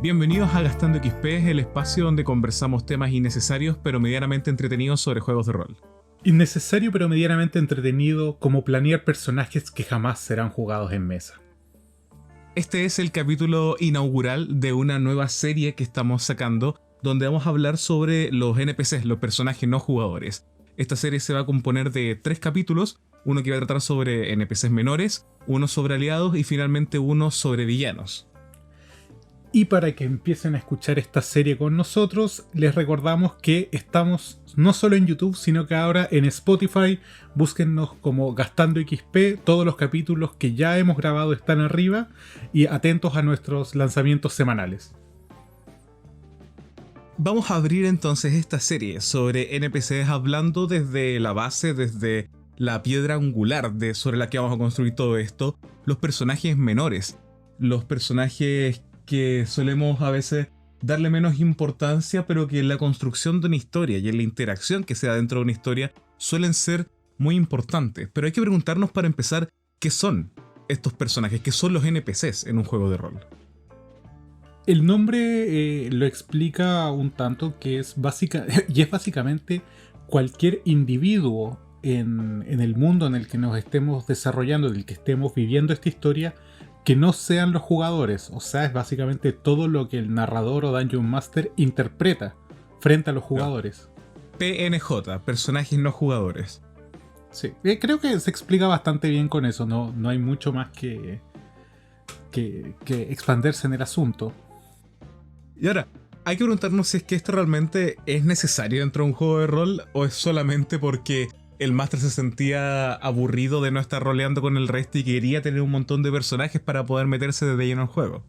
Bienvenidos a Gastando XP, el espacio donde conversamos temas innecesarios pero medianamente entretenidos sobre juegos de rol. Innecesario pero medianamente entretenido, como planear personajes que jamás serán jugados en mesa. Este es el capítulo inaugural de una nueva serie que estamos sacando, donde vamos a hablar sobre los NPCs, los personajes no jugadores. Esta serie se va a componer de 3 capítulos, uno que va a tratar sobre NPCs menores, uno sobre aliados y finalmente uno sobre villanos. Y para que empiecen a escuchar esta serie con nosotros, les recordamos que estamos no solo en YouTube, sino que ahora en Spotify. Búsquennos como Gastando XP, todos los capítulos que ya hemos grabado están arriba y atentos a nuestros lanzamientos semanales. Vamos a abrir entonces esta serie sobre NPCs hablando desde la base, desde la piedra angular sobre la que vamos a construir todo esto, los personajes menores, los personajes que solemos a veces darle menos importancia, pero que en la construcción de una historia y en la interacción que se da dentro de una historia suelen ser muy importantes. Pero hay que preguntarnos para empezar, ¿qué son estos personajes? ¿Qué son los NPCs en un juego de rol? El nombre lo explica un tanto, que es básicamente cualquier individuo en el mundo en el que nos estemos desarrollando, en el que estemos viviendo esta historia, que no sean los jugadores. O sea, es básicamente todo lo que el narrador o Dungeon Master interpreta frente a los jugadores. PNJ, personajes no jugadores. Sí, creo que se explica bastante bien con eso. No hay mucho más que expandirse en el asunto. Y ahora, hay que preguntarnos si es que esto realmente es necesario dentro de un juego de rol o es solamente porque el máster se sentía aburrido de no estar roleando con el resto y quería tener un montón de personajes para poder meterse de lleno al juego.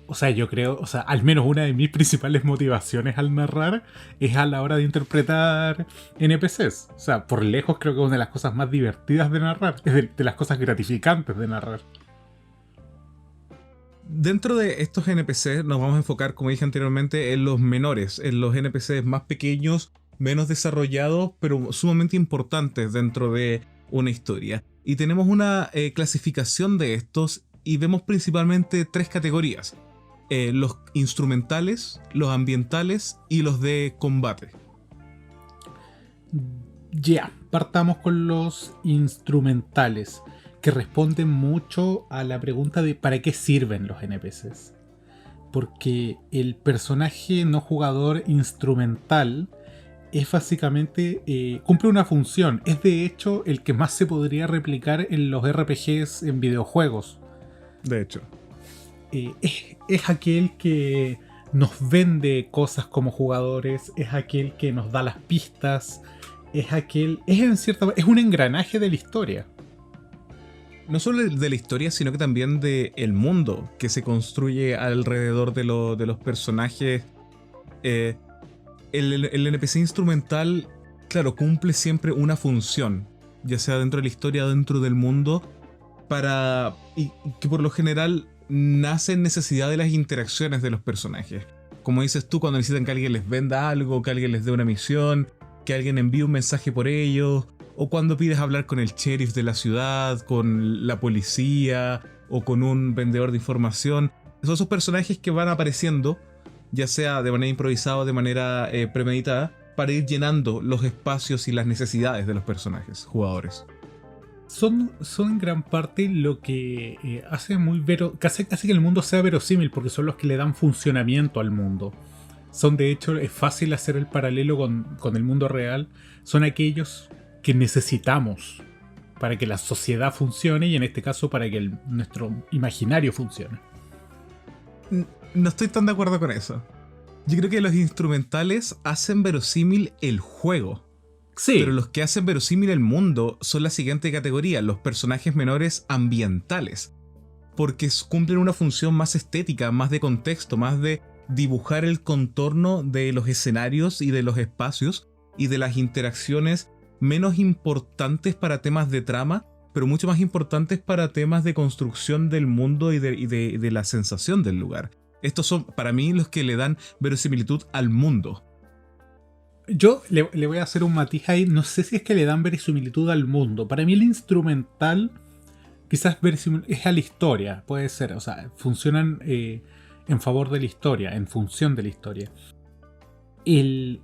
O sea, yo creo, al menos una de mis principales motivaciones al narrar es a la hora de interpretar NPCs. O sea, por lejos creo que es una de las cosas más divertidas de narrar, es de las cosas gratificantes de narrar. Dentro de estos NPCs nos vamos a enfocar, como dije anteriormente, en los menores, en los NPCs más pequeños, menos desarrollados, pero sumamente importantes dentro de una historia. Y tenemos una clasificación de estos y vemos principalmente 3 categorías. Los instrumentales, los ambientales y los de combate. Ya, partamos con los instrumentales, que responden mucho a la pregunta de ¿para qué sirven los NPCs? Porque el personaje no jugador instrumental es básicamente, cumple una función. Es de hecho el que más se podría replicar en los RPGs en videojuegos. De hecho. Es aquel que nos vende cosas como jugadores, es aquel que nos da las pistas, es un engranaje de la historia. No solo de la historia, sino que también del mundo que se construye alrededor de los personajes. El NPC instrumental, claro, cumple siempre una función, ya sea dentro de la historia o dentro del mundo, y que por lo general nace en necesidad de las interacciones de los personajes. Como dices tú, cuando necesitan que alguien les venda algo, que alguien les dé una misión, que alguien envíe un mensaje por ellos, o cuando pides hablar con el sheriff de la ciudad, con la policía, o con un vendedor de información. Son esos personajes que van apareciendo, ya sea de manera improvisada o de manera premeditada, para ir llenando los espacios y las necesidades de los personajes, jugadores. Son en gran parte lo que hace que el mundo sea verosímil, porque son los que le dan funcionamiento al mundo. Son, de hecho, es fácil hacer el paralelo con el mundo real. Son aquellos que necesitamos para que la sociedad funcione y en este caso para que nuestro imaginario funcione. No estoy tan de acuerdo con eso. Yo creo que los instrumentales hacen verosímil el juego. Sí. Pero los que hacen verosímil el mundo son la siguiente categoría, los personajes menores ambientales. Porque cumplen una función más estética, más de contexto, más de dibujar el contorno de los escenarios y de los espacios y de las interacciones menos importantes para temas de trama, pero mucho más importantes para temas de construcción del mundo y de la sensación del lugar. Estos son, para mí, los que le dan verosimilitud al mundo. Yo le voy a hacer un matiz ahí. No sé si es que le dan verosimilitud al mundo. Para mí el instrumental quizás es a la historia. Puede ser. O sea, funcionan en favor de la historia, en función de la historia.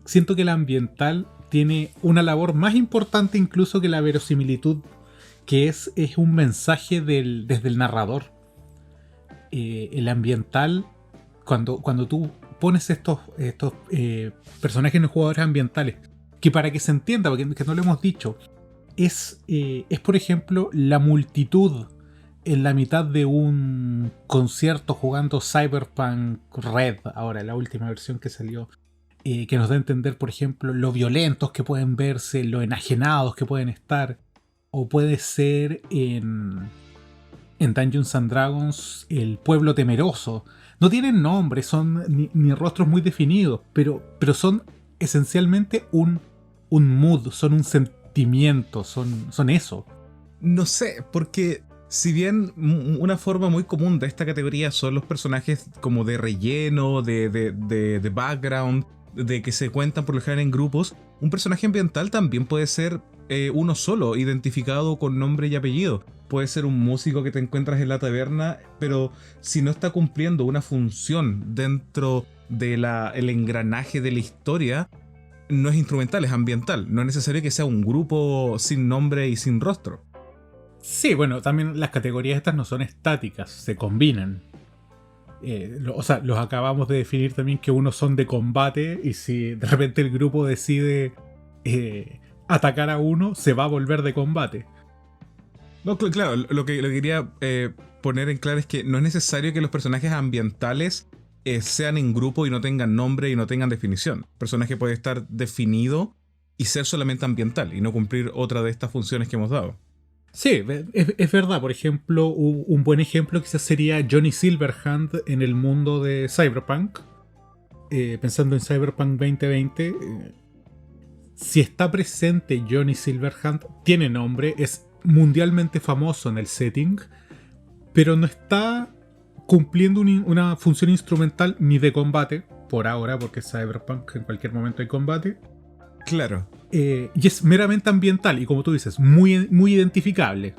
Siento que el ambiental tiene una labor más importante incluso que la verosimilitud, que es un mensaje desde el narrador. El ambiental, cuando tú pones estos personajes no jugadores ambientales, que para que se entienda, porque que no lo hemos dicho, es por ejemplo la multitud en la mitad de un concierto jugando Cyberpunk Red, ahora la última versión que salió, que nos da a entender, por ejemplo, lo violentos que pueden verse, lo enajenados que pueden estar, o puede ser en Dungeons and Dragons el pueblo temeroso. No tienen nombre, son ni rostros muy definidos, pero son esencialmente un mood, son un sentimiento, son eso. No sé, porque si bien una forma muy común de esta categoría son los personajes como de relleno, de background, de que se cuentan por lo general en grupos, un personaje ambiental también puede ser uno solo, identificado con nombre y apellido. Puede ser un músico que te encuentras en la taberna, pero si no está cumpliendo una función dentro del engranaje de la historia, no es instrumental, es ambiental. No es necesario que sea un grupo sin nombre y sin rostro. Sí, bueno, también las categorías estas no son estáticas, se combinan. Los acabamos de definir también que unos son de combate, y si de repente el grupo decide atacar a uno, se va a volver de combate. No, claro, lo que quería poner en claro es que no es necesario que los personajes ambientales sean en grupo y no tengan nombre y no tengan definición. El personaje puede estar definido y ser solamente ambiental y no cumplir otra de estas funciones que hemos dado. Sí, es verdad. Por ejemplo, un buen ejemplo quizás sería Johnny Silverhand en el mundo de Cyberpunk. Pensando en Cyberpunk 2020, si está presente Johnny Silverhand, tiene nombre, es mundialmente famoso en el setting, pero no está cumpliendo una función instrumental ni de combate, por ahora, porque Cyberpunk en cualquier momento hay combate. Claro. Y es meramente ambiental y, como tú dices, muy, muy identificable.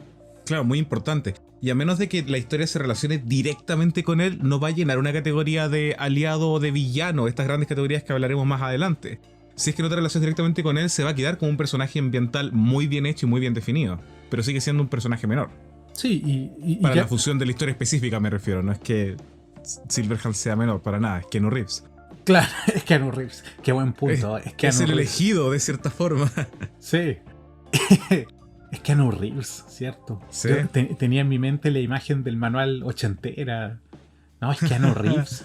Claro, muy importante. Y a menos de que la historia se relacione directamente con él, no va a llenar una categoría de aliado o de villano, estas grandes categorías que hablaremos más adelante. Si es que no te relacionas directamente con él, se va a quedar como un personaje ambiental muy bien hecho y muy bien definido. Pero sigue siendo un personaje menor. Sí, para la función de la historia específica me refiero. No es que Silverhand sea menor, para nada. Es Keanu Reeves. Claro, es Keanu Reeves. Qué buen punto. Es el elegido, de cierta forma. Sí. Es Keanu Reeves, ¿cierto? Sí. Yo tenía en mi mente la imagen del manual ochentera. No, es Keanu Reeves.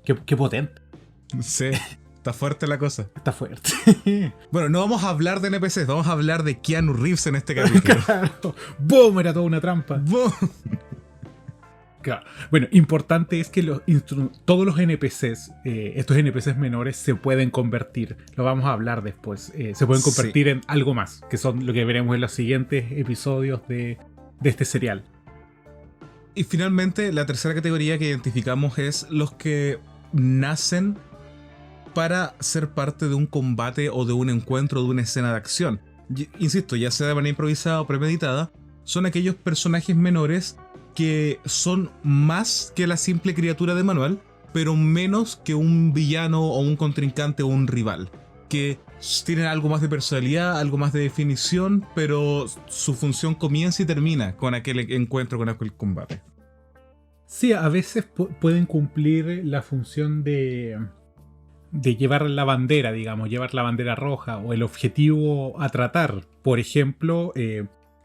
Qué potente. Sí, está fuerte la cosa. Está fuerte. Bueno, no vamos a hablar de NPCs, vamos a hablar de Keanu Reeves en este capítulo. Claro. ¡Boom! Era toda una trampa. ¡Boom! Claro. Bueno, importante es que todos los NPCs, estos NPCs menores, se pueden convertir. Lo vamos a hablar después. Se pueden convertir en algo más, que son lo que veremos en los siguientes episodios de este serial. Y finalmente, la tercera categoría que identificamos es los que nacen para ser parte de un combate o de un encuentro, de una escena de acción. Insisto, ya sea de manera improvisada o premeditada, son aquellos personajes menores que son más que la simple criatura de manual, pero menos que un villano o un contrincante o un rival, que tienen algo más de personalidad, algo más de definición, pero su función comienza y termina con aquel encuentro, con aquel combate. Sí, a veces pueden cumplir la función de llevar la bandera, digamos, llevar la bandera roja o el objetivo a tratar. Por ejemplo,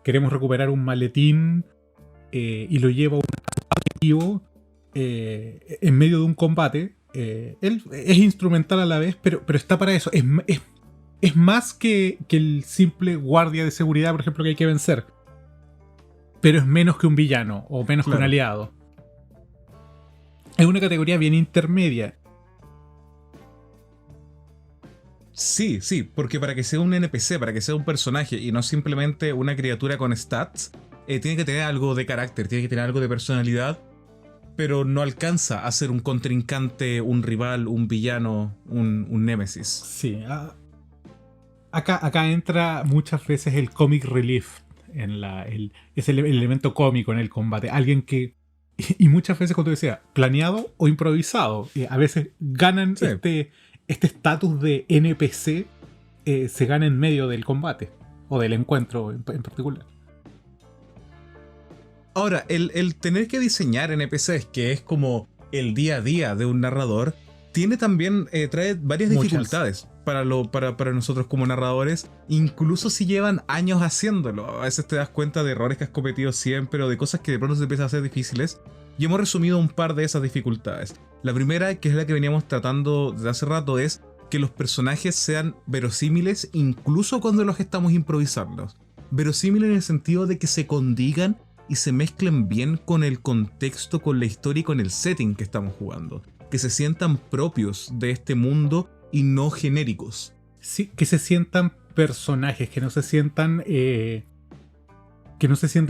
queremos recuperar un maletín y lo lleva a un objetivo en medio de un combate. Él es instrumental a la vez, pero está para eso. Es más que el simple guardia de seguridad, por ejemplo, que hay que vencer. Pero es menos que un villano o menos que un aliado. Es una categoría bien intermedia. Sí, porque para que sea un NPC, para que sea un personaje y no simplemente una criatura con stats, tiene que tener algo de carácter, tiene que tener algo de personalidad, pero no alcanza a ser un contrincante, un rival, un villano, un némesis. Sí, acá entra muchas veces el comic relief, es el elemento cómico en el combate. Alguien que Y muchas veces cuando decía planeado o improvisado, a veces ganan Sí. este estatus de NPC, se gana en medio del combate o del encuentro en particular. Ahora, el tener que diseñar NPCs, que es como el día a día de un narrador, tiene también, trae varias Muchas. dificultades para nosotros como narradores, incluso si llevan años haciéndolo. A veces te das cuenta de errores que has cometido siempre o de cosas que de pronto se empiezan a hacer difíciles. Y hemos resumido un par de esas dificultades. La primera, que es la que veníamos tratando desde hace rato, es que los personajes sean verosímiles incluso cuando los estamos improvisando. Verosímiles en el sentido de que se condigan y se mezclen bien con el contexto, con la historia y con el setting que estamos jugando. Que se sientan propios de este mundo y no genéricos. Sí, que se sientan personajes, que no se sientan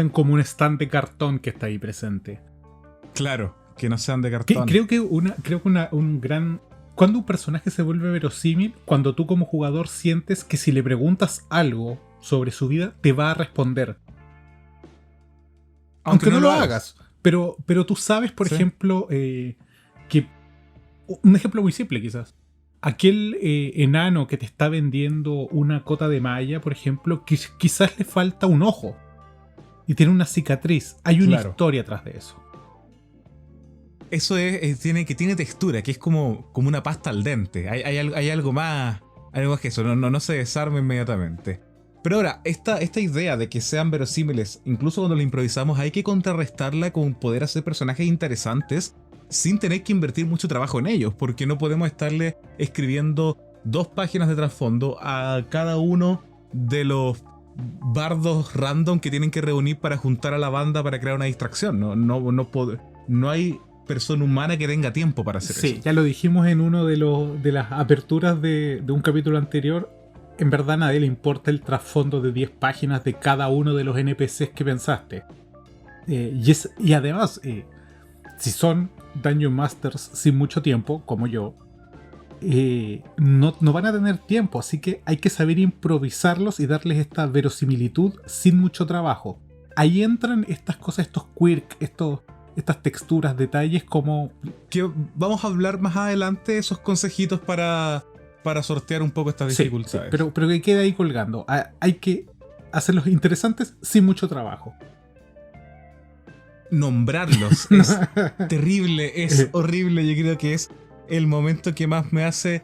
como un stand de cartón que está ahí presente. Claro, que no sean de cartón. Creo que cuando un personaje se vuelve verosímil, cuando tú como jugador sientes que si le preguntas algo sobre su vida, te va a responder. Aunque no lo hagas. Pero tú sabes, por ejemplo, que... Un ejemplo muy simple quizás. Aquel enano que te está vendiendo una cota de malla, por ejemplo, quizás le falta un ojo. Y tiene una cicatriz. Hay una historia atrás de eso. Eso tiene textura, que es como una pasta al dente. Hay algo más que eso, no se desarma inmediatamente. Pero ahora, esta idea de que sean verosímiles, incluso cuando lo improvisamos, hay que contrarrestarla con poder hacer personajes interesantes sin tener que invertir mucho trabajo en ellos, porque no podemos estarle escribiendo 2 páginas de trasfondo a cada uno de los bardos random que tienen que reunir para juntar a la banda para crear una distracción. No hay persona humana que tenga tiempo para hacer eso. Sí, ya lo dijimos en uno de las aperturas de un capítulo anterior. En verdad a nadie le importa el trasfondo de 10 páginas de cada uno de los NPCs que pensaste. Y además, si son Dungeon Masters sin mucho tiempo, como yo, no van a tener tiempo, así que hay que saber improvisarlos y darles esta verosimilitud sin mucho trabajo. Ahí entran estas cosas, estos quirks, estas texturas, detalles como... Que vamos a hablar más adelante esos consejitos para sortear un poco estas dificultades. Sí, pero que quede ahí colgando. Hay que hacerlos interesantes sin mucho trabajo. Nombrarlos es terrible, es horrible. Yo creo que es el momento que más me hace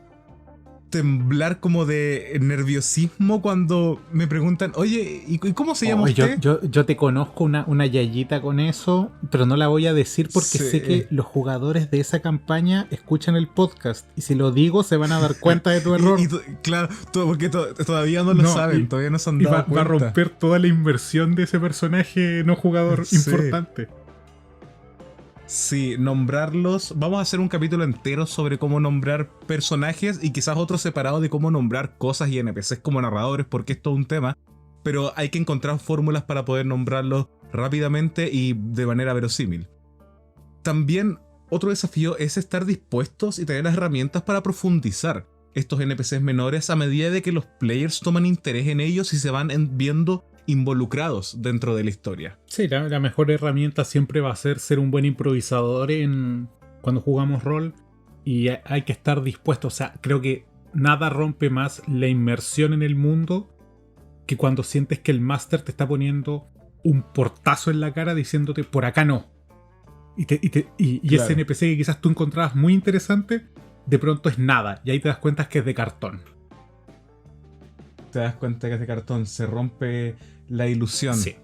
temblar como de nerviosismo cuando me preguntan, oye, ¿y cómo se llama usted? Yo te conozco una yayita con eso, pero no la voy a decir porque sé que los jugadores de esa campaña escuchan el podcast y si lo digo se van a dar cuenta de tu error. Claro, porque todavía no lo saben, todavía no se han dado cuenta. Va a romper toda la inversión de ese personaje no jugador importante. Sí, nombrarlos. Vamos a hacer un capítulo entero sobre cómo nombrar personajes y quizás otro separado de cómo nombrar cosas y NPCs como narradores, porque es todo un tema. Pero hay que encontrar fórmulas para poder nombrarlos rápidamente y de manera verosímil. También otro desafío es estar dispuestos y tener las herramientas para profundizar estos NPCs menores a medida de que los players toman interés en ellos y se van viendo involucrados dentro de la historia. Sí, la mejor herramienta siempre va a ser un buen improvisador cuando jugamos rol, y hay que estar dispuesto. O sea, creo que nada rompe más la inmersión en el mundo que cuando sientes que el máster te está poniendo un portazo en la cara diciéndote por acá no. Y claro, ese NPC que quizás tú encontrabas muy interesante, de pronto es nada, y ahí te das cuenta que es de cartón. Te das cuenta que es de cartón, se rompe la ilusión. Sí.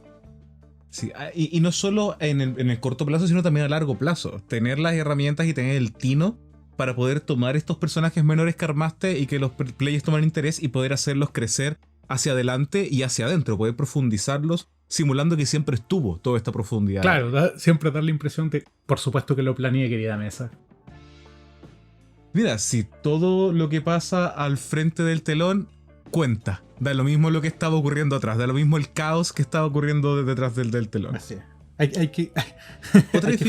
Sí, y no solo en el corto plazo, sino también a largo plazo. Tener las herramientas y tener el tino para poder tomar estos personajes menores que armaste y que los players tomen interés y poder hacerlos crecer hacia adelante y hacia adentro, poder profundizarlos, simulando que siempre estuvo toda esta profundidad. Claro, siempre dar la impresión de, por supuesto que lo planeé, querida mesa. Mira, si todo lo que pasa al frente del telón cuenta, da lo mismo lo que estaba ocurriendo atrás, da lo mismo el caos que estaba ocurriendo detrás del telón. Así es. Hay que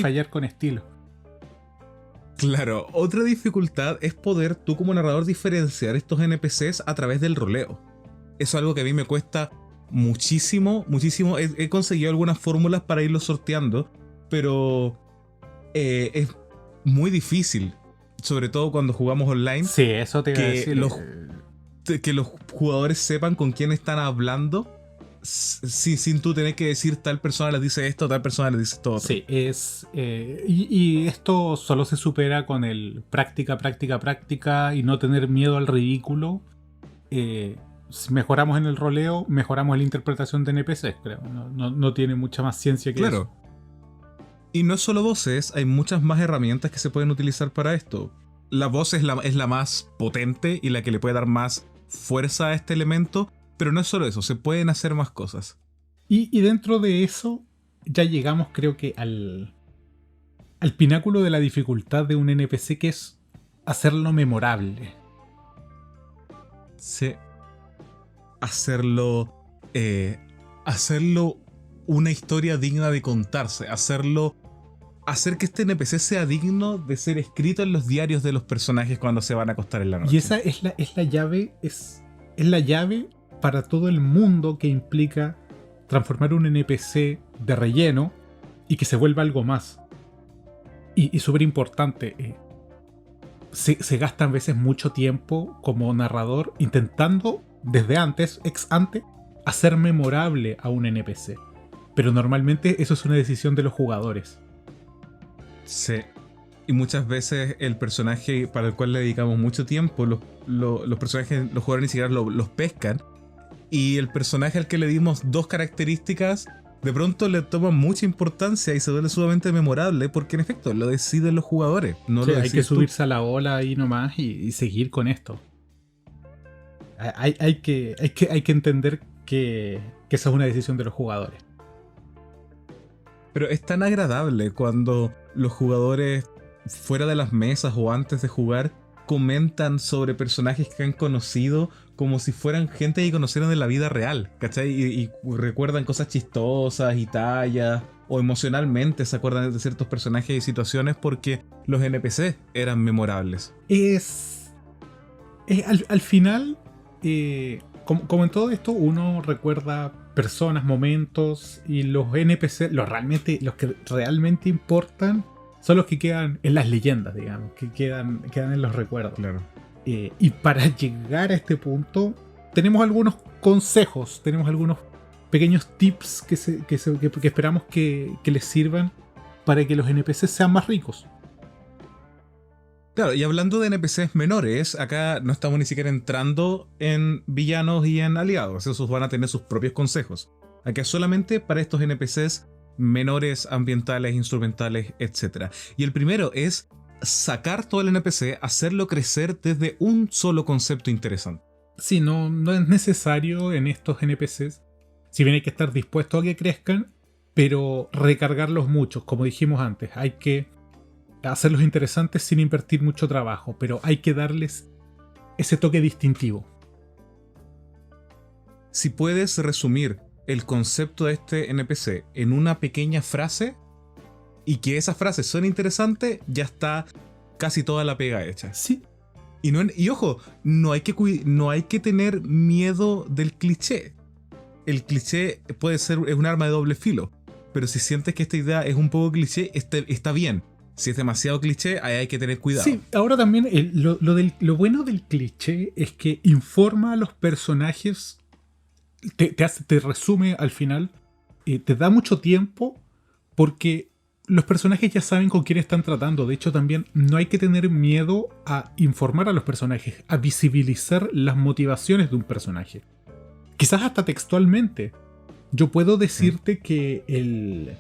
fallar con estilo. Claro, otra dificultad es poder tú como narrador diferenciar estos NPCs a través del roleo. Eso es algo que a mí me cuesta muchísimo. He conseguido algunas fórmulas para irlos sorteando, pero es muy difícil, sobre todo cuando jugamos online, Sí, eso te iba a que decir. que los jugadores sepan con quién están hablando sin tú tener que decir tal persona les dice esto, tal persona les dice esto otro. Sí, y esto solo se supera con el práctica, práctica, práctica y no tener miedo al ridículo. Si mejoramos en el roleo, mejoramos en la interpretación de NPCs, creo. No tiene mucha más ciencia que Claro. eso. Y no es solo voces, hay muchas más herramientas que se pueden utilizar para esto. La voz es la más potente y la que le puede dar más fuerza a este elemento, pero no es solo eso, se pueden hacer más cosas. Y dentro de eso, ya llegamos, creo que, al pináculo de la dificultad de un NPC, que es hacerlo memorable. Sí. Hacerlo una historia digna de contarse, hacer que este NPC sea digno de ser escrito en los diarios de los personajes cuando se van a acostar en la noche. Y esa es la llave, es la llave para todo el mundo que implica transformar un NPC de relleno y que se vuelva algo más. Y súper importante, se gasta a veces mucho tiempo como narrador intentando, desde antes, ex ante, hacer memorable a un NPC. Pero normalmente eso es una decisión de los jugadores. Sí. Y muchas veces el personaje para el cual le dedicamos mucho tiempo, los personajes, los jugadores ni siquiera los pescan. Y el personaje al que le dimos 2 características, de pronto le toma mucha importancia y se vuelve sumamente memorable, porque en efecto lo deciden los jugadores. No Sí, lo hay que decides tú. subirse a la ola ahí nomás y seguir con esto. Hay que entender que esa es una decisión de los jugadores. Pero es tan agradable cuando los jugadores fuera de las mesas o antes de jugar comentan sobre personajes que han conocido como si fueran gente que conocieron de la vida real, ¿cachai? Y recuerdan cosas chistosas y tallas, o emocionalmente se acuerdan de ciertos personajes y situaciones porque los NPC eran memorables. Al final, como en todo esto, uno recuerda personas, momentos, y los NPC, los que realmente importan, son los que quedan en las leyendas, digamos, que quedan en los recuerdos. Claro. Y para llegar a este punto, tenemos algunos consejos, tenemos algunos pequeños tips que esperamos que les sirvan para que los NPCs sean más ricos. Claro, y hablando de NPCs menores, acá no estamos ni siquiera entrando en villanos y en aliados, esos van a tener sus propios consejos. Acá es solamente para estos NPCs menores, ambientales, instrumentales, etc. Y el primero es sacar todo el NPC, hacerlo crecer desde un solo concepto interesante. Sí, no es necesario en estos NPCs, si bien hay que estar dispuesto a que crezcan, pero recargarlos mucho, como dijimos antes, hay que hacerlos interesantes sin invertir mucho trabajo, pero hay que darles ese toque distintivo. Si puedes resumir el concepto de este NPC en una pequeña frase y que esa frase suene interesante, ya está casi toda la pega hecha. Sí. Y ojo, no hay que tener miedo del cliché. El cliché es un arma de doble filo, pero si sientes que esta idea es un poco cliché, está bien. Si es demasiado cliché, ahí hay que tener cuidado. Sí, ahora también lo bueno del cliché es que informa a los personajes, te resume al final, te da mucho tiempo porque los personajes ya saben con quién están tratando. De hecho, también no hay que tener miedo a informar a los personajes, a visibilizar las motivaciones de un personaje. Quizás hasta textualmente. Yo puedo decirte que el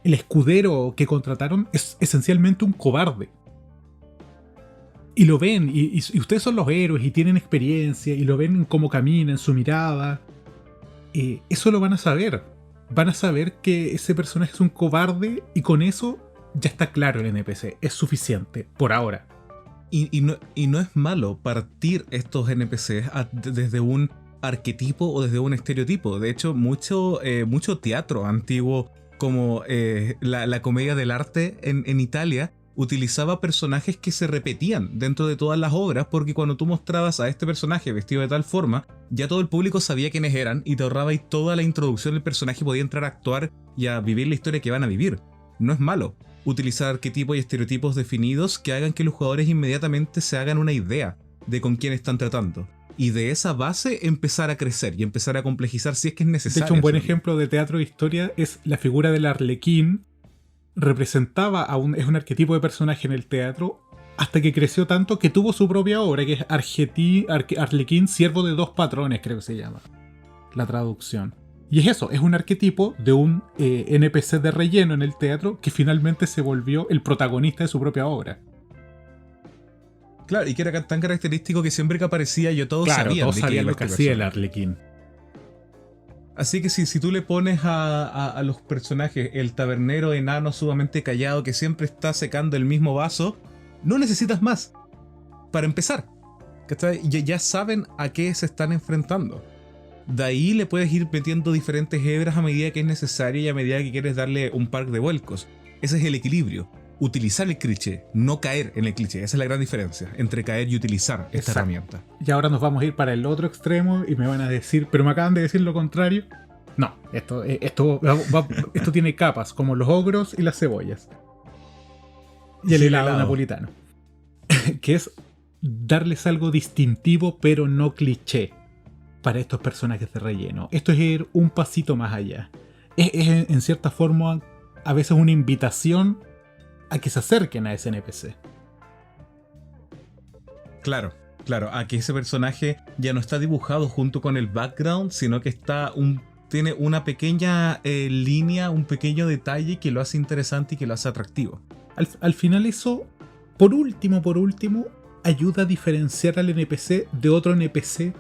escudero que contrataron es esencialmente un cobarde. Y lo ven, y ustedes son los héroes y tienen experiencia, y lo ven en cómo camina, en su mirada. Eso lo van a saber. Van a saber que ese personaje es un cobarde, y con eso ya está claro el NPC. Es suficiente, por ahora. Y no es malo partir estos NPCs desde un arquetipo o desde un estereotipo. De hecho, mucho teatro antiguo, como la comedia del arte en Italia, utilizaba personajes que se repetían dentro de todas las obras, porque cuando tú mostrabas a este personaje vestido de tal forma, ya todo el público sabía quiénes eran y te ahorrabais toda la introducción del personaje y podía entrar a actuar y a vivir la historia que van a vivir. no es malo utilizar arquetipos y estereotipos definidos que hagan que los jugadores inmediatamente se hagan una idea de con quién están tratando. Y de esa base empezar a crecer y empezar a complejizar si es que es necesario. De hecho, un buen ejemplo de teatro de historia es la figura del Arlequín. Representaba es un arquetipo de personaje en el teatro hasta que creció tanto que tuvo su propia obra, que es Arlequín, siervo de dos patrones, creo que se llama la traducción. Y es eso, es un arquetipo de un NPC de relleno en el teatro que finalmente se volvió el protagonista de su propia obra. Claro, y que era tan característico que siempre que aparecía todos sabían lo que hacía el Arlequín. Así que si tú le pones a los personajes el tabernero enano sumamente callado que siempre está secando el mismo vaso, no necesitas más. Para empezar, ya saben a qué se están enfrentando. De ahí le puedes ir metiendo diferentes hebras a medida que es necesario y a medida que quieres darle un par de vuelcos. Ese es el equilibrio. Utilizar el cliché, no caer en el cliché. Esa es la gran diferencia entre caer y utilizar esta herramienta. Y ahora nos vamos a ir para el otro extremo y me van a decir, pero me acaban de decir lo contrario. No, esto tiene capas, como los ogros y las cebollas. Y el helado napolitano. Que es darles algo distintivo, pero no cliché, para estos personajes de relleno. Esto es ir un pasito más allá. Es en cierta forma a veces una invitación a que se acerquen a ese NPC. Claro, a que ese personaje ya no está dibujado junto con el background, sino que tiene una pequeña línea, un pequeño detalle que lo hace interesante y que lo hace atractivo. Al final eso, por último, ayuda a diferenciar al NPC de otro NPC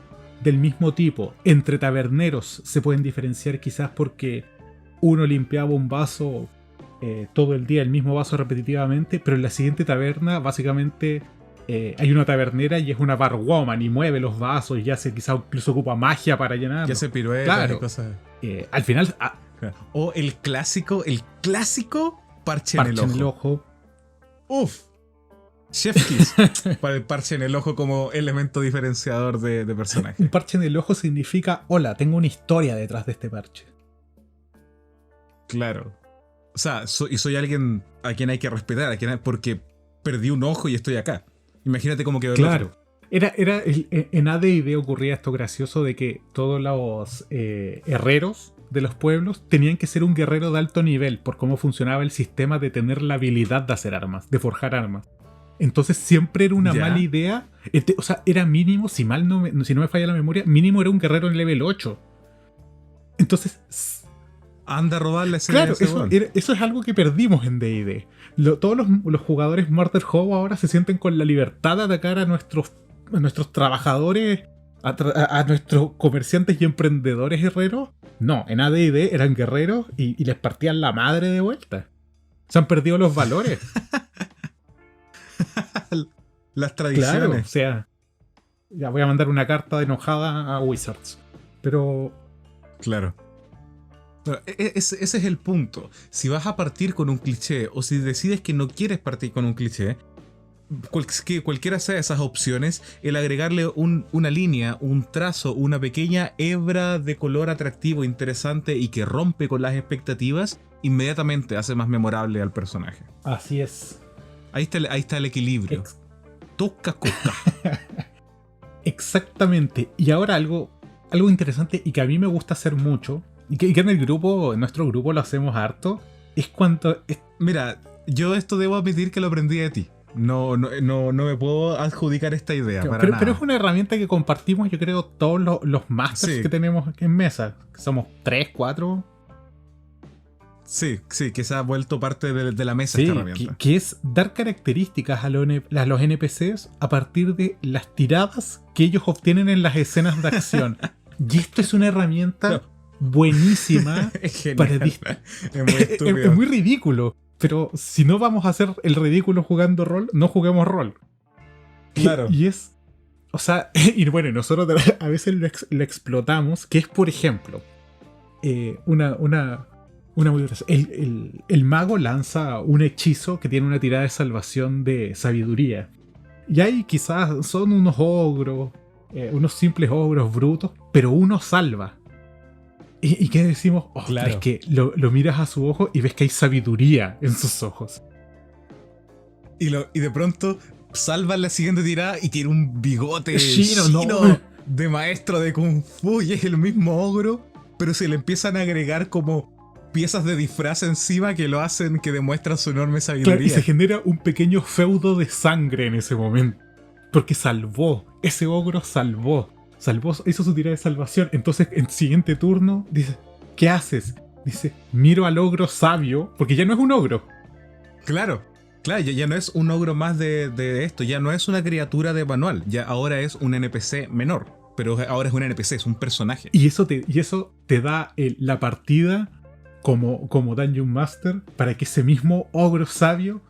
del mismo tipo. Entre taberneros se pueden diferenciar quizás porque uno limpiaba un vaso todo el día, el mismo vaso repetitivamente, pero en la siguiente taberna básicamente hay una tabernera y es una barwoman y mueve los vasos y quizás incluso ocupa magia para llenarlos. Ya se piruetas y cosas. Al final... O el clásico parche en el ojo. Uf. Chef Kiss para el parche en el ojo como elemento diferenciador de personaje. Un parche en el ojo significa, hola, tengo una historia detrás de este parche. Claro. O sea, soy alguien a quien hay que respetar, porque perdí un ojo y estoy acá. Imagínate cómo quedó el otro. En AD&D ocurría esto gracioso de que todos los herreros de los pueblos tenían que ser un guerrero de alto nivel por cómo funcionaba el sistema de tener la habilidad de hacer armas, de forjar armas. Entonces siempre era una mala idea. O sea, era mínimo, si no me falla la memoria, mínimo era un guerrero en level 8. Entonces... anda a robar la escena. Claro, eso es algo que perdimos en D&D. Todos los jugadores Murder Hobo ahora se sienten con la libertad de atacar a nuestros trabajadores, a nuestros comerciantes y emprendedores herreros. No, en AD&D eran guerreros y les partían la madre de vuelta. Se han perdido los valores. Las tradiciones. Claro, o sea, ya voy a mandar una carta enojada a Wizards. Pero... Claro. Ese es el punto. Si vas a partir con un cliché o si decides que no quieres partir con un cliché, cualquiera sea esas opciones, el agregarle una línea, un trazo, una pequeña hebra de color atractivo, interesante y que rompe con las expectativas, inmediatamente hace más memorable al personaje. Así es. Ahí está el equilibrio. Toca. Exactamente. Y ahora algo interesante y que a mí me gusta hacer mucho, y que en nuestro grupo lo hacemos harto, es cuando... Mira, yo esto debo admitir que lo aprendí de ti. No me puedo adjudicar esta idea. Pero es una herramienta que compartimos, yo creo, todos los masters que tenemos en mesa. Somos 3, 4... Sí, que se ha vuelto parte de la mesa esta herramienta. Que es dar características a los NPCs a partir de las tiradas que ellos obtienen en las escenas de acción. Y esto es una herramienta buenísima. Es para es muy estúpido. Es muy ridículo. Pero si no vamos a hacer el ridículo jugando rol, no juguemos rol. Claro. Y es... O sea, y bueno, nosotros a veces lo explotamos, que es, por ejemplo, el mago lanza un hechizo que tiene una tirada de salvación de sabiduría. Y ahí quizás son unos ogros, unos simples ogros brutos, pero uno salva. ¿Y qué decimos? Oh, Claro. es que lo miras a su ojo y ves que hay sabiduría en sus ojos. Y de pronto salvan la siguiente tirada y tiene un bigote Shino, chino no. de maestro de Kung Fu y es el mismo ogro, pero se le empiezan a agregar como piezas de disfraz encima que lo hacen, que demuestran su enorme Claro, y sabiduría. se genera un pequeño feudo de sangre en ese momento. Porque ese ogro salvó, hizo su tirada de salvación. Entonces, en el siguiente turno, dice, ¿qué haces? Dice, miro al ogro sabio, porque ya no es un ogro. Claro, ya no es un ogro más de esto, ya no es una criatura de manual, ya ahora es un NPC menor, pero ahora es un NPC, es un personaje. Y eso te da la partida como Dungeon Master para que ese mismo ogro sabio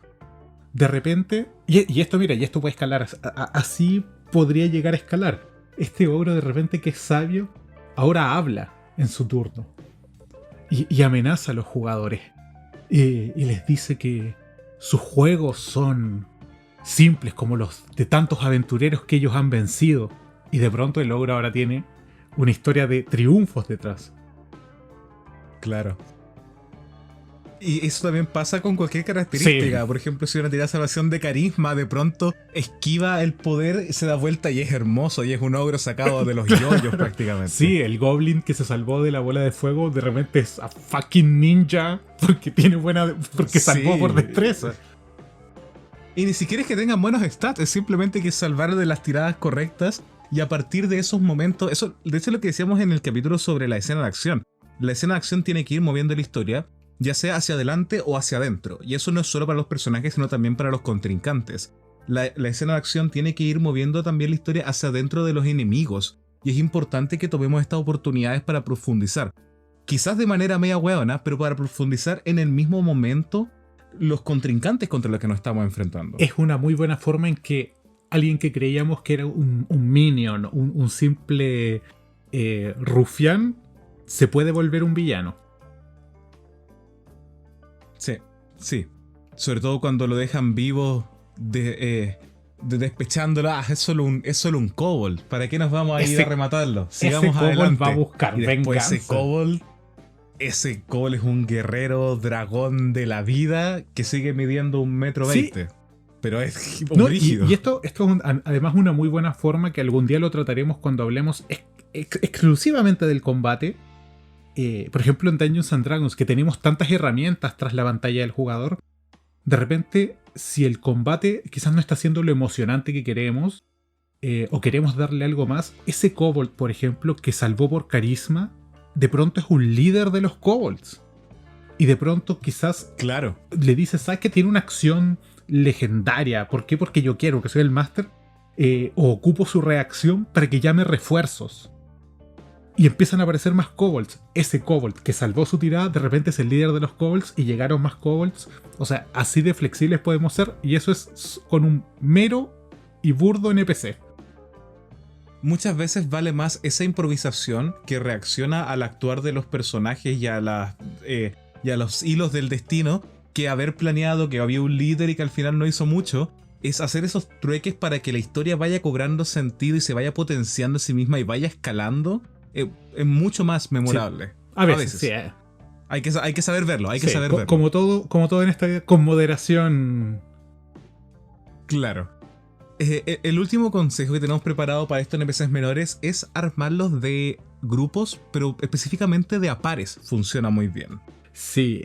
de repente... Y esto, mira, y esto puede escalar. Así podría llegar a escalar. Este ogro de repente que es sabio, ahora habla en su turno. Y amenaza a los jugadores. Y les dice que sus juegos son simples como los de tantos aventureros que ellos han vencido. Y de pronto el ogro ahora tiene una historia de triunfos detrás. Claro. Y eso también pasa con cualquier característica. Sí. Por ejemplo, si una tirada de salvación de carisma de pronto esquiva el poder, se da vuelta y es hermoso. Y es un ogro sacado de los yoyos prácticamente. Sí, el goblin que se salvó de la bola de fuego de repente es a fucking ninja porque salvó Sí. por destreza. Y ni siquiera es que tengan buenos stats, es simplemente que salvar de las tiradas correctas. Y a partir de esos momentos, eso de hecho es lo que decíamos en el capítulo sobre la escena de acción. La escena de acción tiene que ir moviendo la historia, ya sea hacia adelante o hacia adentro. Y eso no es solo para los personajes, sino también para los contrincantes. La escena de acción tiene que ir moviendo también la historia hacia adentro de los enemigos. Y es importante que tomemos estas oportunidades para profundizar. Quizás de manera media hueona, pero para profundizar en el mismo momento los contrincantes contra los que nos estamos enfrentando. Es una muy buena forma en que alguien que creíamos que era un minion, un simple rufián, se puede volver un villano. Sí. Sobre todo cuando lo dejan vivo despechándolo. Es solo un kobold. ¿Para qué nos vamos a ir a rematarlo? Sigamos ese kobold adelante. va a buscar y después venganza. Ese kobold es un guerrero dragón de la vida que sigue midiendo 1,20 m. Pero es rígido. Y esto es además una muy buena forma que algún día lo trataremos cuando hablemos exclusivamente del combate. Por ejemplo, en Dungeons and Dragons, que tenemos tantas herramientas tras la pantalla del jugador, de repente, si el combate quizás no está siendo lo emocionante que queremos, o queremos darle algo más, ese kobold, por ejemplo, que salvó por carisma, de pronto es un líder de los kobolds. Y de pronto quizás claro, le dices, ¿sabes que tiene una acción legendaria? ¿Por qué? Porque yo quiero que soy el máster. O ocupo su reacción para que llame refuerzos. Y empiezan a aparecer más kobolds. Ese kobold que salvó su tirada, de repente es el líder de los kobolds y llegaron más kobolds. O sea, así de flexibles podemos ser. Y eso es con un mero y burdo NPC. Muchas veces vale más esa improvisación que reacciona al actuar de los personajes y a los hilos del destino, que haber planeado que había un líder y que al final no hizo mucho. Es hacer esos trueques para que la historia vaya cobrando sentido y se vaya potenciando a sí misma y vaya escalando. Es mucho más memorable. Sí. A veces. Sí, Hay que saber verlo, verlo. Como todo en esta vida, con moderación. Claro. El último consejo que tenemos preparado para estos NPCs menores es armarlos de grupos, pero específicamente de a pares. Funciona muy bien. Sí,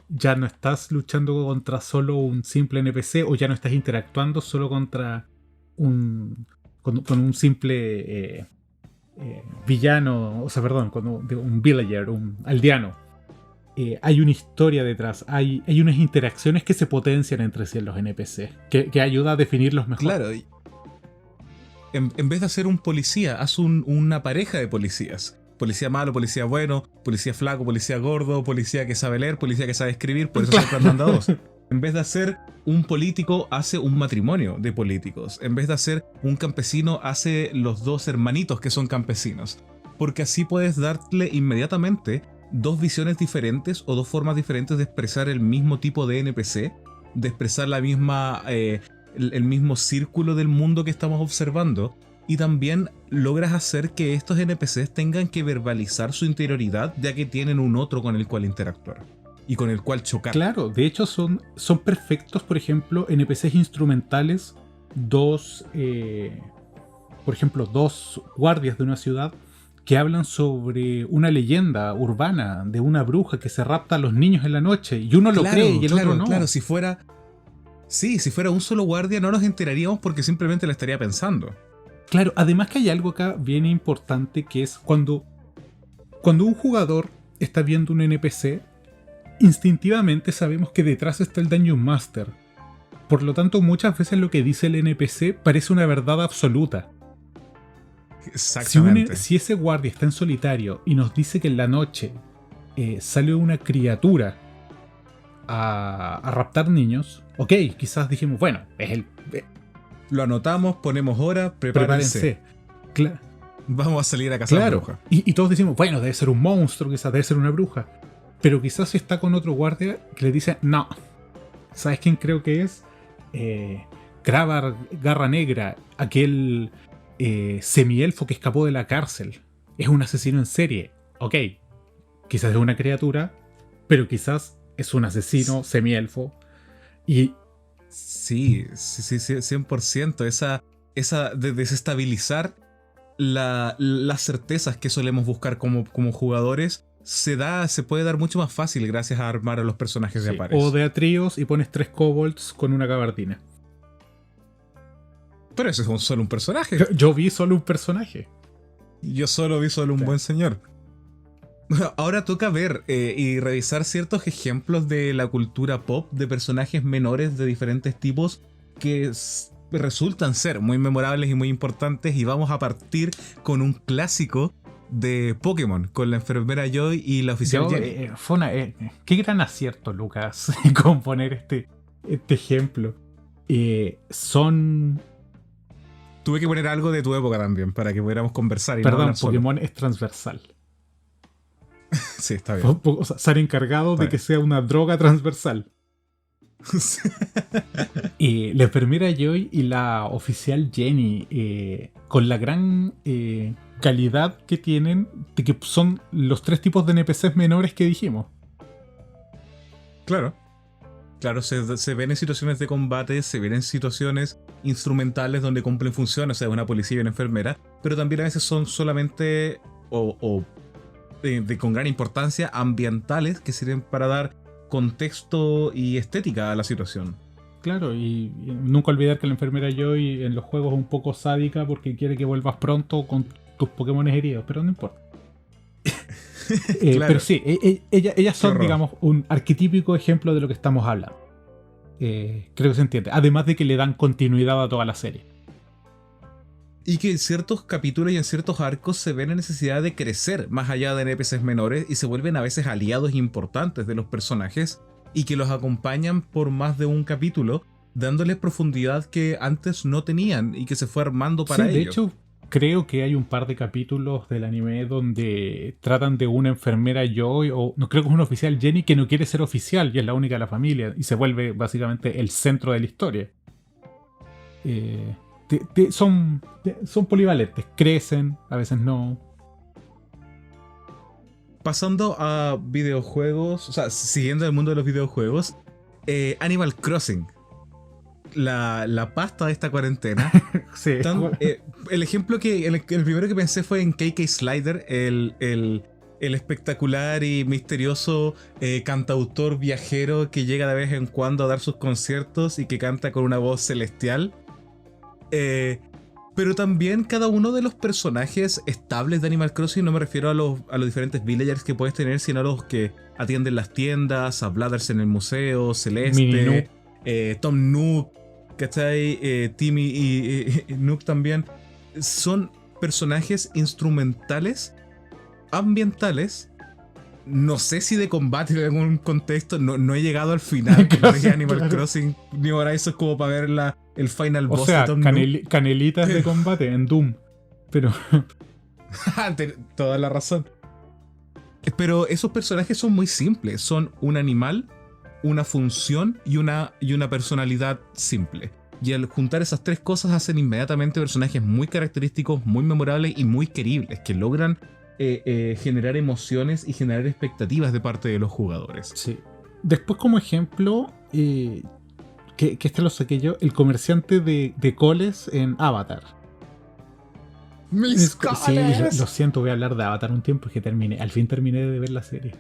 ya no estás luchando contra solo un simple NPC, o ya no estás interactuando solo contra con un simple villano, o sea, perdón, con un villager, un aldeano. Hay una historia detrás, hay unas interacciones que se potencian entre sí en los NPC, que ayuda a definirlos mejor. Claro, en vez de hacer un policía, haz una pareja de policías. Policía malo, policía bueno, policía flaco, policía gordo, policía que sabe leer, policía que sabe escribir, por eso siempre andan dos. En vez de hacer un político, hace un matrimonio de políticos. En vez de hacer un campesino, hace los dos hermanitos que son campesinos. Porque así puedes darle inmediatamente dos visiones diferentes o dos formas diferentes de expresar el mismo tipo de NPC, de expresar la misma, el mismo círculo del mundo que estamos observando. y también logras hacer que estos NPCs tengan que verbalizar su interioridad, ya que tienen un otro con el cual interactuar y con el cual chocar. Claro, de hecho son perfectos, por ejemplo, NPCs instrumentales, por ejemplo, dos guardias de una ciudad que hablan sobre una leyenda urbana de una bruja que se rapta a los niños en la noche, y uno lo cree y el otro no. Claro, si fuera un solo guardia no nos enteraríamos porque simplemente la estaría pensando. Claro, además que hay algo acá bien importante, que es cuando un jugador está viendo un NPC, instintivamente sabemos que detrás está el Dungeon Master. Por lo tanto, muchas veces lo que dice el NPC parece una verdad absoluta. Exactamente. Si ese guardia está en solitario y nos dice que en la noche sale una criatura a raptar niños, ok, quizás dijimos, bueno, es el... Lo anotamos, ponemos hora, prepárense. Vamos a salir a cazar bruja. Y todos decimos, bueno, debe ser un monstruo, quizás debe ser una bruja. Pero quizás está con otro guardia que le dice, no. ¿Sabes quién creo que es? Grabar Garra Negra, aquel semielfo que escapó de la cárcel. Es un asesino en serie. Ok, quizás es una criatura, pero quizás es un asesino semielfo. Y... Sí, 100%. Esa de desestabilizar las certezas que solemos buscar como jugadores se puede dar mucho más fácil gracias a armar a los personajes de pares. O de a tríos y pones 3 kobolds con una gabardina. Pero ese es solo un personaje. Yo vi solo un personaje. Yo solo vi un buen señor. Ahora toca ver y revisar ciertos ejemplos de la cultura pop de personajes menores de diferentes tipos que resultan ser muy memorables y muy importantes, y vamos a partir con un clásico de Pokémon, con la enfermera Joy y la oficial Jenny. Qué gran acierto, Lucas, con poner este ejemplo. Tuve que poner algo de tu época también para que pudiéramos conversar. Perdón, Pokémon es transversal. Sí, está bien. O sea, ser encargado de que sea una droga transversal. La enfermera Joy y la oficial Jenny, con la gran calidad que tienen, de que son los 3 tipos de NPCs menores que dijimos. Claro, se ven en situaciones de combate, se ven en situaciones instrumentales donde cumplen funciones, o sea, una policía y una enfermera, pero también a veces son solamente con gran importancia ambientales que sirven para dar contexto y estética a la situación. Claro, y nunca olvidar que la enfermera Joy en los juegos es un poco sádica porque quiere que vuelvas pronto con tus Pokémon heridos, pero no importa. Claro. Pero sí, ellas son, digamos, un arquetípico ejemplo de lo que estamos hablando. Creo que se entiende. Además de que le dan continuidad a toda la serie. Y que en ciertos capítulos y en ciertos arcos se ve la necesidad de crecer más allá de NPCs menores y se vuelven a veces aliados importantes de los personajes y que los acompañan por más de un capítulo, dándoles profundidad que antes no tenían y que se fue armando para ellos. De hecho, creo que hay un par de capítulos del anime donde tratan de una enfermera Joy, o no, creo que es una oficial Jenny que no quiere ser oficial y es la única de la familia y se vuelve básicamente el centro de la historia. Son polivalentes, crecen, a veces no. Pasando a videojuegos, o sea, siguiendo el mundo de los videojuegos, Animal Crossing, la pasta de esta cuarentena. Sí. El ejemplo el primero que pensé fue en KK Slider, el espectacular y misterioso cantautor viajero que llega de vez en cuando a dar sus conciertos y que canta con una voz celestial. Pero también cada uno de los personajes estables de Animal Crossing, no me refiero a los diferentes villagers que puedes tener, sino a los que atienden las tiendas, a Blathers en el museo, Celeste, Tom Nook, ¿cachai? Timmy y Nook también. Son personajes instrumentales, ambientales. No sé si de combate en algún contexto, no he llegado al final de Animal Crossing ni Horizon como para ver el final boss. O sea, de Tom Nook. Canelitas de combate en Doom. Pero... Toda la razón. Pero esos personajes son muy simples. Son un animal, una función y una personalidad simple. Y al juntar esas tres cosas hacen inmediatamente personajes muy característicos, muy memorables y muy queribles, que logran generar emociones y generar expectativas de parte de los jugadores. Sí. Después, como ejemplo, que este lo saqué yo, el comerciante de coles en Avatar. ¡Mis Sí, coles! lo siento, voy a hablar de Avatar un tiempo, que al fin terminé de ver la serie.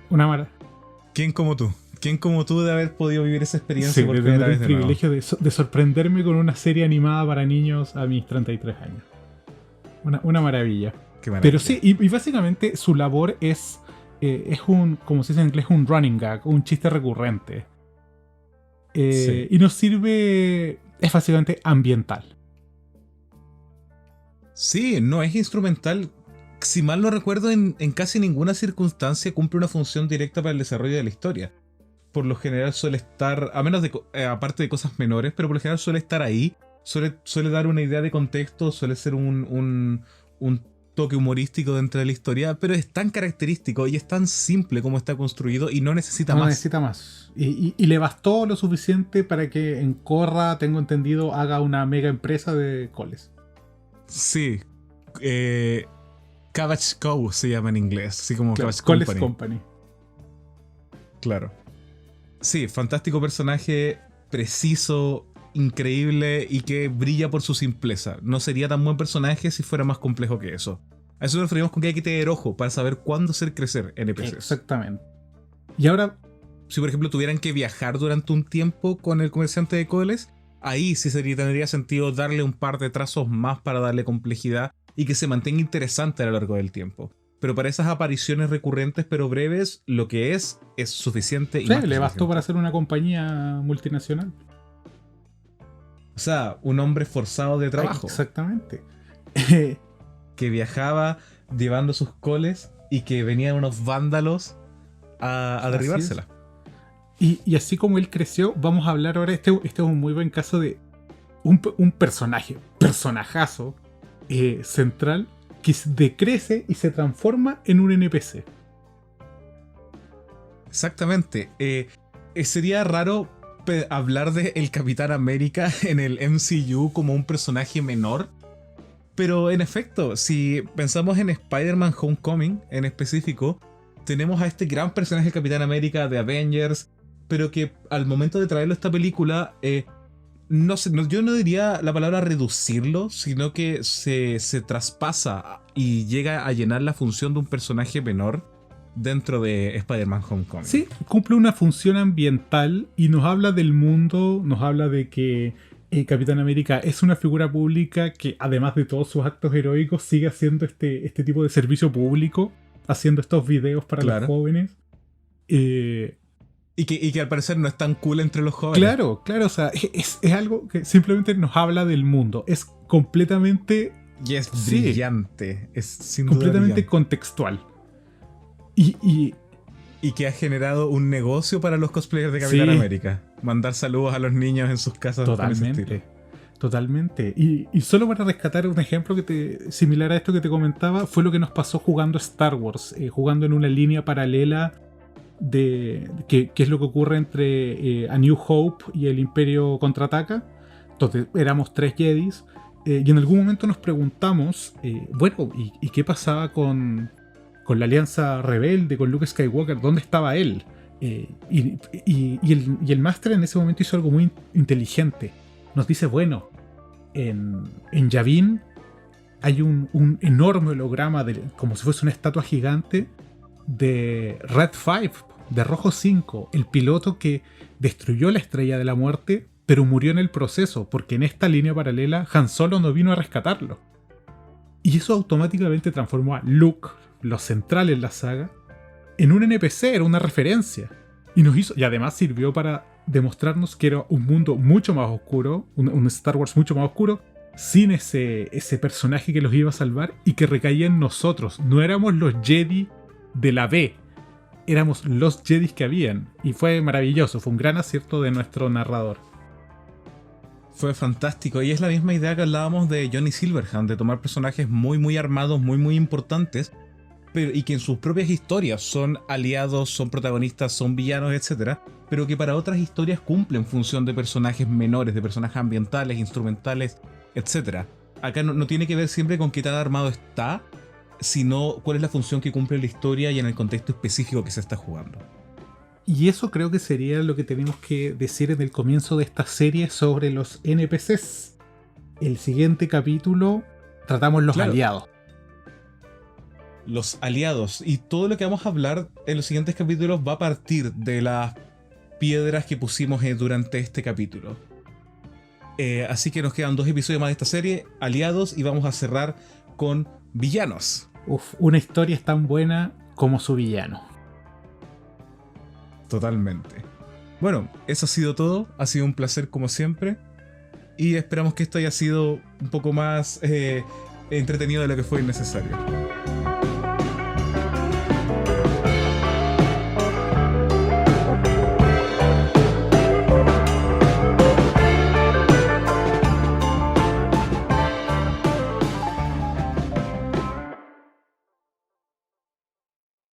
Una mara. ¿Quién como tú? ¿Quién como tú de haber podido vivir esa experiencia Sí, por de primera tener vez el de nuevo? privilegio de sorprenderme con una serie animada para niños a mis 33 años. Una maravilla. Qué maravilla. Pero sí, y básicamente su labor es un, como se dice en inglés, un running gag, un chiste recurrente. Sí. Y nos sirve, es básicamente ambiental. Sí, no es instrumental. Si mal no recuerdo, en casi ninguna circunstancia cumple una función directa para el desarrollo de la historia. Por lo general suele estar, a menos de aparte de cosas menores, pero por lo general suele estar ahí. Suele dar una idea de contexto, suele ser un toque humorístico dentro de la historia, pero es tan característico y es tan simple como está construido y no necesita No más. necesita más. Y le bastó lo suficiente para que en Korra, tengo entendido, haga una mega empresa de coles. Sí. Cabbage Co. se llama en inglés, así como Claro, Cabbage Coles Company. Company. Claro. Sí, fantástico personaje, preciso, increíble y que brilla por su simpleza. No sería tan buen personaje si fuera más complejo que eso. A eso nos referimos con que hay que tener ojo para saber cuándo hacer crecer NPCs. Exactamente. Y ahora, Si por ejemplo tuvieran que viajar durante un tiempo con el comerciante de coles, ahí sí tendría sentido darle un par de trazos más para darle complejidad y que se mantenga interesante a lo largo del tiempo. Pero para esas apariciones recurrentes pero breves, lo que es suficiente y sí, más que le bastó suficiente. para hacer una compañía multinacional. O sea, un hombre forzado de trabajo Exactamente. que viajaba llevando sus coles y que venían unos vándalos a Así derribársela. Y así como él creció, vamos a hablar ahora. Este es un muy buen caso de un personajazo central que decrece y se transforma en un NPC. Exactamente. Sería raro hablar de el Capitán América en el MCU como un personaje menor. Pero en efecto, si pensamos en Spider-Man Homecoming en específico, tenemos a este gran personaje, el Capitán América de Avengers, pero que al momento de traerlo a esta película, yo no diría la palabra reducirlo, sino que se traspasa y llega a llenar la función de un personaje menor dentro de Spider-Man Homecoming. Sí, cumple una función ambiental y nos habla del mundo, nos habla de que Capitán América es una figura pública que, además de todos sus actos heroicos, sigue haciendo este tipo de servicio público, haciendo estos videos para Claro. los jóvenes. Y que al parecer no es tan cool entre los jóvenes. Claro, o sea, es algo que simplemente nos habla del mundo. Es completamente... Y es Sí. brillante. Es sin duda completamente brillante. contextual. Y Y que ha generado un negocio para los cosplayers de Capitán Sí. América. Mandar saludos a los niños en sus casas. con ese estilo. totalmente. Y solo para rescatar un ejemplo similar a esto que te comentaba, fue lo que nos pasó jugando Star Wars, jugando en una línea paralela de que es lo que ocurre entre A New Hope y el Imperio Contraataca. Entonces éramos 3 Jedis, y en algún momento nos preguntamos, bueno, ¿y qué pasaba con la Alianza Rebelde, con Luke Skywalker? ¿Dónde estaba él? Y el Máster en ese momento hizo algo muy inteligente. Nos dice, bueno, en Yavin hay un enorme holograma, como si fuese una estatua gigante de Red 5, de Rojo 5, el piloto que destruyó la Estrella de la Muerte, pero murió en el proceso, porque en esta línea paralela Han Solo no vino a rescatarlo. Y eso automáticamente transformó a Luke, lo central en la saga, en un NPC, era una referencia. Y además sirvió para demostrarnos que era un mundo mucho más oscuro, un Star Wars mucho más oscuro, sin ese personaje que los iba a salvar y que recaía en nosotros. No éramos los Jedi de la B, éramos los Jedi que habían. Y fue maravilloso, fue un gran acierto de nuestro narrador. Fue fantástico. Y es la misma idea que hablábamos de Johnny Silverhand, de tomar personajes muy muy armados, muy muy importantes, y que en sus propias historias son aliados, son protagonistas, son villanos, etcétera, pero que para otras historias cumplen función de personajes menores, de personajes ambientales, instrumentales, etcétera. Acá no tiene que ver siempre con qué tan armado está, sino cuál es la función que cumple la historia y en el contexto específico que se está jugando. Y eso creo que sería lo que tenemos que decir en el comienzo de esta serie sobre los NPCs. El siguiente capítulo tratamos los aliados. Los aliados. Y todo lo que vamos a hablar en los siguientes capítulos va a partir de las piedras que pusimos durante este capítulo. Así que nos quedan 2 episodios más de esta serie, aliados, y vamos a cerrar con villanos. Uf, una historia es tan buena como su villano. Totalmente. Bueno, eso ha sido todo. Ha sido un placer como siempre. Y esperamos que esto haya sido un poco más entretenido de lo que fue necesario.